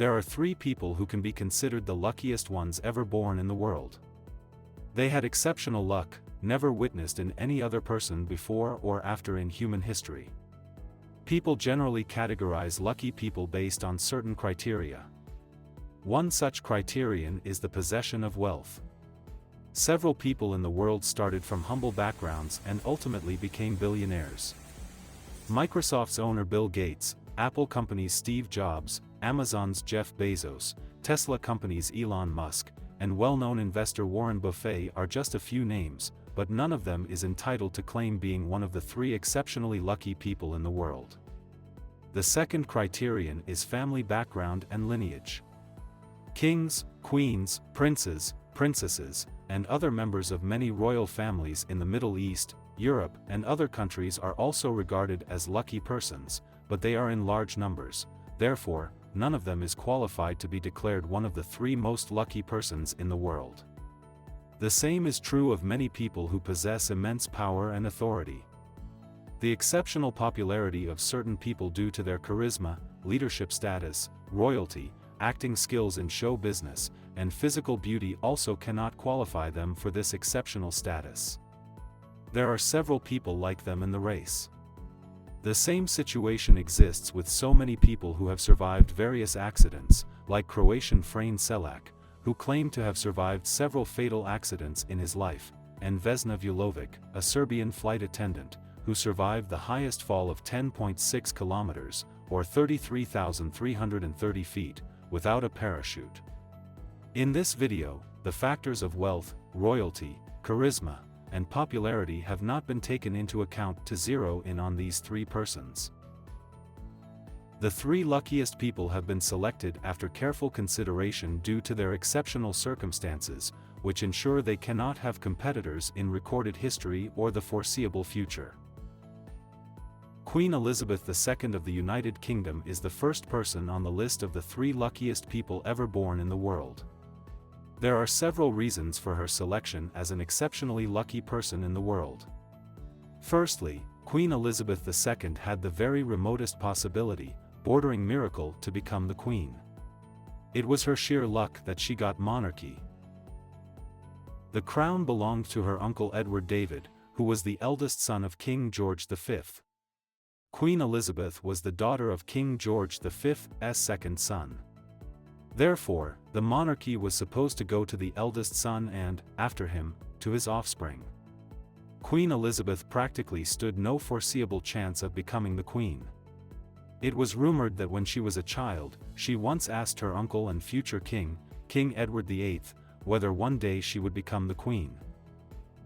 There are 3 people who can be considered the luckiest ones ever born in the world. They had exceptional luck, never witnessed in any other person before or after in human history. People generally categorize lucky people based on certain criteria. One such criterion is the possession of wealth. Several people in the world started from humble backgrounds and ultimately became billionaires. Microsoft's owner Bill Gates, Apple company's Steve Jobs, Amazon's Jeff Bezos, Tesla company's Elon Musk, and well-known investor Warren Buffett are just a few names, but none of them is entitled to claim being one of the 3 exceptionally lucky people in the world. The second criterion is family background and lineage. Kings, queens, princes, princesses, and other members of many royal families in the Middle East, Europe, and other countries are also regarded as lucky persons, but they are in large numbers. Therefore, none of them is qualified to be declared one of the 3 most lucky persons in the world. The same is true of many people who possess immense power and authority. The exceptional popularity of certain people due to their charisma, leadership status, royalty, acting skills in show business, and physical beauty also cannot qualify them for this exceptional status. There are several people like them in the race. The same situation exists with so many people who have survived various accidents, like Croatian Frane Selak, who claimed to have survived several fatal accidents in his life, and Vesna Vulovic, a Serbian flight attendant, who survived the highest fall of 10.6 kilometers, or 33,330 feet, without a parachute. In this video, the factors of wealth, royalty, charisma, and popularity have not been taken into account to zero in on these 3 persons. The 3 luckiest people have been selected after careful consideration due to their exceptional circumstances, which ensure they cannot have competitors in recorded history or the foreseeable future. Queen Elizabeth II of the United Kingdom is the first person on the list of the 3 luckiest people ever born in the world. There are several reasons for her selection as an exceptionally lucky person in the world. Firstly, Queen Elizabeth II had the very remotest possibility, bordering miracle, to become the Queen. It was her sheer luck that she got monarchy. The crown belonged to her uncle Edward David, who was the eldest son of King George V. Queen Elizabeth was the daughter of King George V's second son. Therefore, the monarchy was supposed to go to the eldest son and, after him, to his offspring. Queen Elizabeth practically stood no foreseeable chance of becoming the queen. It was rumored that when she was a child, she once asked her uncle and future king, King Edward VIII, whether one day she would become the queen.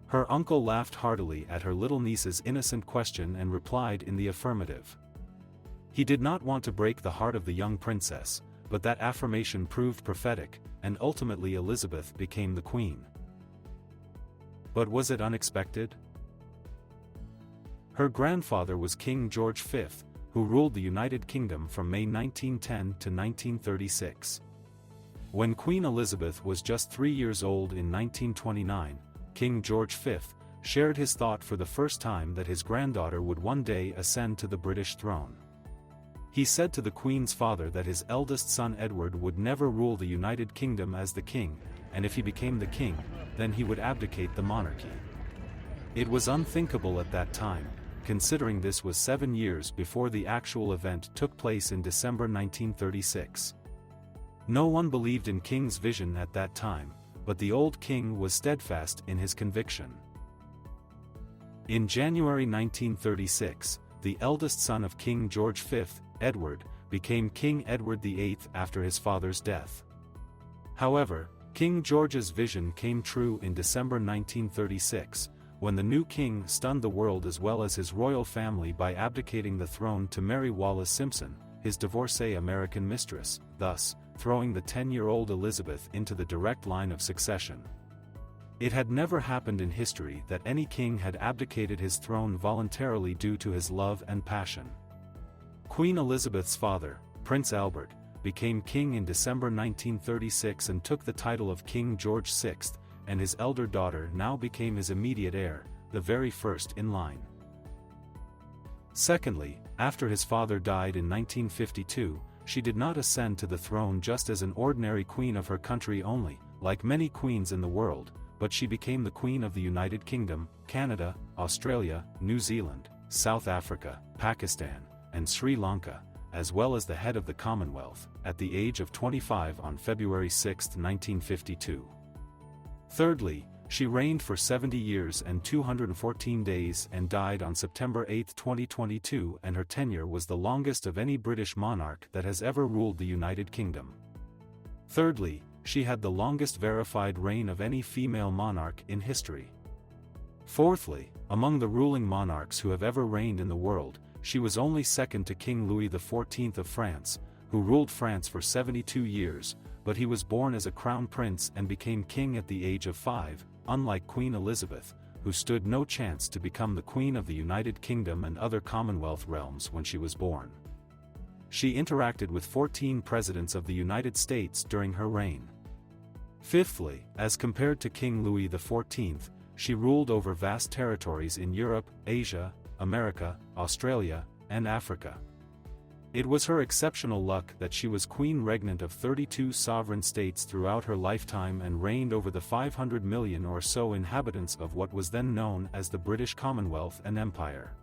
Her uncle laughed heartily at her little niece's innocent question and replied in the affirmative. He did not want to break the heart of the young princess, but that affirmation proved prophetic, and ultimately Elizabeth became the queen. But was it unexpected? Her grandfather was King George V, who ruled the United Kingdom from May 1910 to 1936. When Queen Elizabeth was just 3 years old in 1929, King George V shared his thought for the first time that his granddaughter would one day ascend to the British throne. He said to the Queen's father that his eldest son Edward would never rule the United Kingdom as the king, and if he became the king, then he would abdicate the monarchy. It was unthinkable at that time, considering this was 7 years before the actual event took place in December 1936. No one believed in King's vision at that time, but the old king was steadfast in his conviction. In January 1936, the eldest son of King George V, Edward, became King Edward VIII after his father's death. However, King George's vision came true in December 1936, when the new king stunned the world as well as his royal family by abdicating the throne to Mary Wallace Simpson, his divorcee American mistress, thus throwing the 10-year-old Elizabeth into the direct line of succession. It had never happened in history that any king had abdicated his throne voluntarily due to his love and passion. Queen Elizabeth's father, Prince Albert, became king in December 1936 and took the title of King George VI, and his elder daughter now became his immediate heir, the very first in line. Secondly, after his father died in 1952, she did not ascend to the throne just as an ordinary queen of her country only, like many queens in the world, but she became the Queen of the United Kingdom, Canada, Australia, New Zealand, South Africa, Pakistan, and Sri Lanka, as well as the head of the Commonwealth, at the age of 25 on February 6, 1952. Thirdly, she reigned for 70 years and 214 days and died on September 8, 2022, and her tenure was the longest of any British monarch that has ever ruled the United Kingdom. Thirdly, she had the longest verified reign of any female monarch in history. Fourthly, among the ruling monarchs who have ever reigned in the world, she was only second to King Louis XIV of France, who ruled France for 72 years, but he was born as a crown prince and became king at the age of 5, unlike Queen Elizabeth, who stood no chance to become the Queen of the United Kingdom and other Commonwealth realms when she was born. She interacted with 14 presidents of the United States during her reign. Fifthly, as compared to King Louis XIV, she ruled over vast territories in Europe, Asia, America, Australia, and Africa. It was her exceptional luck that she was queen regnant of 32 sovereign states throughout her lifetime and reigned over the 500 million or so inhabitants of what was then known as the British Commonwealth and Empire.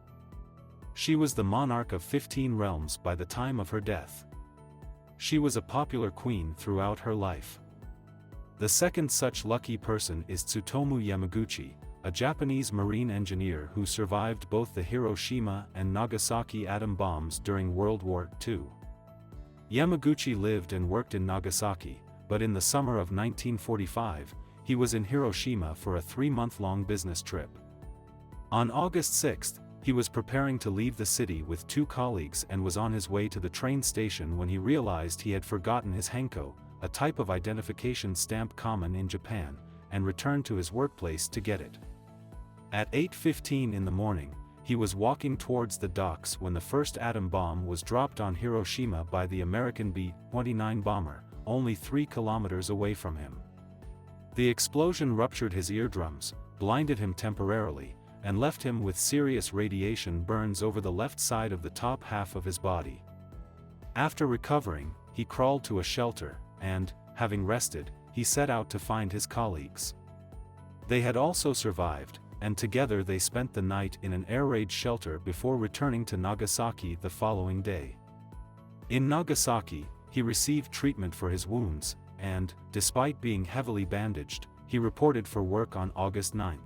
She was the monarch of 15 realms by the time of her death. She was a popular queen throughout her life. The second such lucky person is Tsutomu Yamaguchi, a Japanese marine engineer who survived both the Hiroshima and Nagasaki atom bombs during World War II. Yamaguchi lived and worked in Nagasaki, but in the summer of 1945, he was in Hiroshima for a 3-month-long business trip. On August 6, he was preparing to leave the city with 2 colleagues and was on his way to the train station when he realized he had forgotten his henko, a type of identification stamp common in Japan, and returned to his workplace to get it. At 8:15 in the morning, he was walking towards the docks when the first atom bomb was dropped on Hiroshima by the American B-29 bomber, only 3 kilometers away from him. The explosion ruptured his eardrums, blinded him temporarily, and left him with serious radiation burns over the left side of the top half of his body. After recovering, he crawled to a shelter, and, having rested, he set out to find his colleagues. They had also survived, and together they spent the night in an air raid shelter before returning to Nagasaki the following day. In Nagasaki, he received treatment for his wounds, and, despite being heavily bandaged, he reported for work on August 9.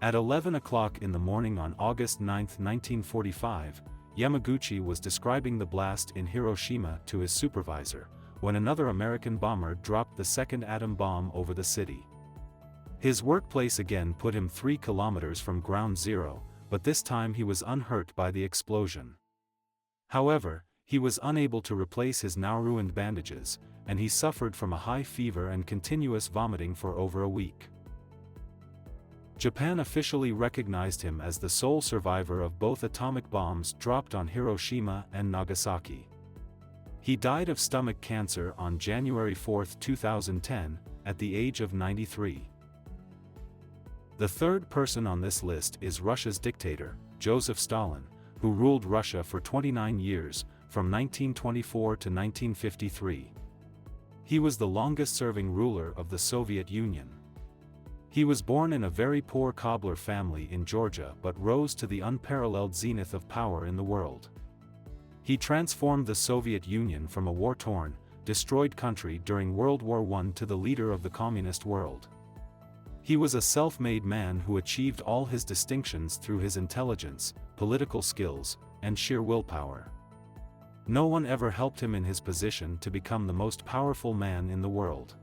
At 11 o'clock in the morning on August 9, 1945, Yamaguchi was describing the blast in Hiroshima to his supervisor, when another American bomber dropped the second atom bomb over the city. His workplace again put him 3 kilometers from ground zero, but this time he was unhurt by the explosion. However, he was unable to replace his now ruined bandages, and he suffered from a high fever and continuous vomiting for over a week. Japan officially recognized him as the sole survivor of both atomic bombs dropped on Hiroshima and Nagasaki. He died of stomach cancer on January 4, 2010, at the age of 93. The third person on this list is Russia's dictator, Joseph Stalin, who ruled Russia for 29 years, from 1924 to 1953. He was the longest-serving ruler of the Soviet Union. He was born in a very poor cobbler family in Georgia but rose to the unparalleled zenith of power in the world. He transformed the Soviet Union from a war-torn, destroyed country during World War I to the leader of the communist world. He was a self-made man who achieved all his distinctions through his intelligence, political skills, and sheer willpower. No one ever helped him in his position to become the most powerful man in the world.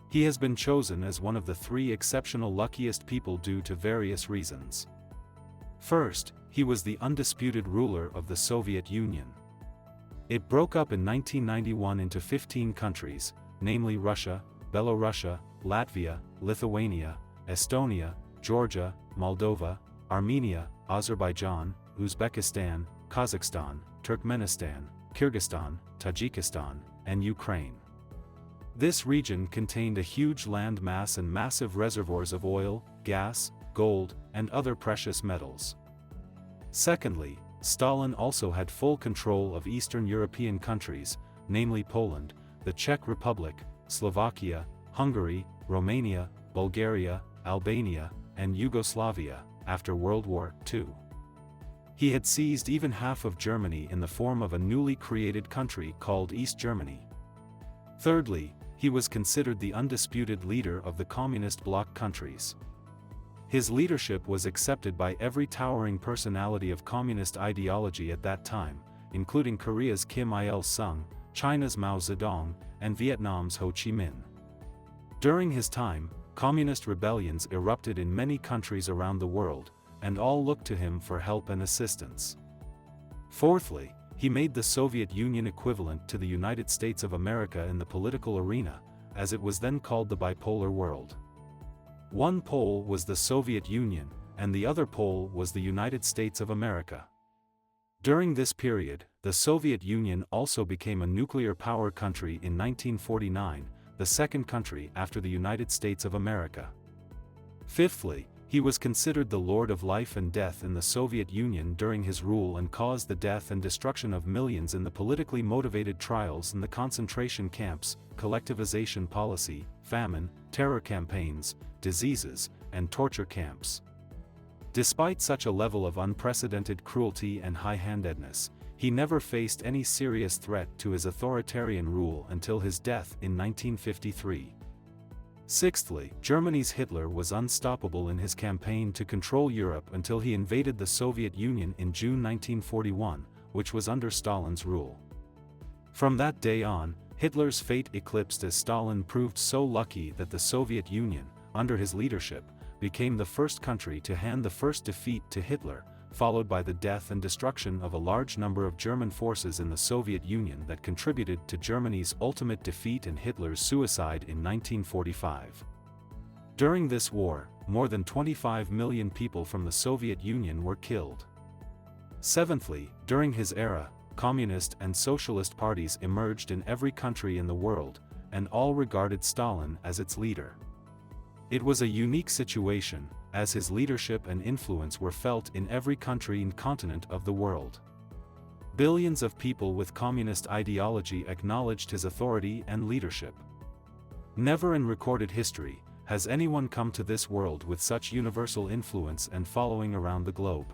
He has been chosen as one of the 3 exceptional luckiest people due to various reasons. First, he was the undisputed ruler of the Soviet Union. It broke up in 1991 into 15 countries, namely Russia, Belarus, Latvia, Lithuania, Estonia, Georgia, Moldova, Armenia, Azerbaijan, Uzbekistan, Kazakhstan, Turkmenistan, Kyrgyzstan, Tajikistan, and Ukraine. This region contained a huge land mass and massive reservoirs of oil, gas, gold, and other precious metals. Secondly, Stalin also had full control of Eastern European countries, namely Poland, the Czech Republic, Slovakia, Hungary, Romania, Bulgaria, Albania, and Yugoslavia, after World War II. He had seized even half of Germany in the form of a newly created country called East Germany. Thirdly, he was considered the undisputed leader of the communist bloc countries. His leadership was accepted by every towering personality of communist ideology at that time, including Korea's Kim Il-sung, China's Mao Zedong, and Vietnam's Ho Chi Minh. During his time, communist rebellions erupted in many countries around the world, and all looked to him for help and assistance. Fourthly, he made the Soviet Union equivalent to the United States of America in the political arena, as it was then called the bipolar world. One pole was the Soviet Union, and the other pole was the United States of America. During this period, the Soviet Union also became a nuclear power country in 1949, the second country after the United States of America. Fifthly, he was considered the Lord of Life and Death in the Soviet Union during his rule and caused the death and destruction of millions in the politically motivated trials in the concentration camps, collectivization policy, famine, terror campaigns, diseases, and torture camps. Despite such a level of unprecedented cruelty and high-handedness, he never faced any serious threat to his authoritarian rule until his death in 1953. Sixthly, Germany's Hitler was unstoppable in his campaign to control Europe until he invaded the Soviet Union in June 1941, which was under Stalin's rule. From that day on, Hitler's fate eclipsed as Stalin proved so lucky that the Soviet Union, under his leadership, became the first country to hand the first defeat to Hitler, followed by the death and destruction of a large number of German forces in the Soviet Union that contributed to Germany's ultimate defeat and Hitler's suicide in 1945. During this war, more than 25 million people from the Soviet Union were killed. Seventhly, during his era, communist and socialist parties emerged in every country in the world, and all regarded Stalin as its leader. It was a unique situation, as his leadership and influence were felt in every country and continent of the world. Billions of people with communist ideology acknowledged his authority and leadership. Never in recorded history has anyone come to this world with such universal influence and following around the globe.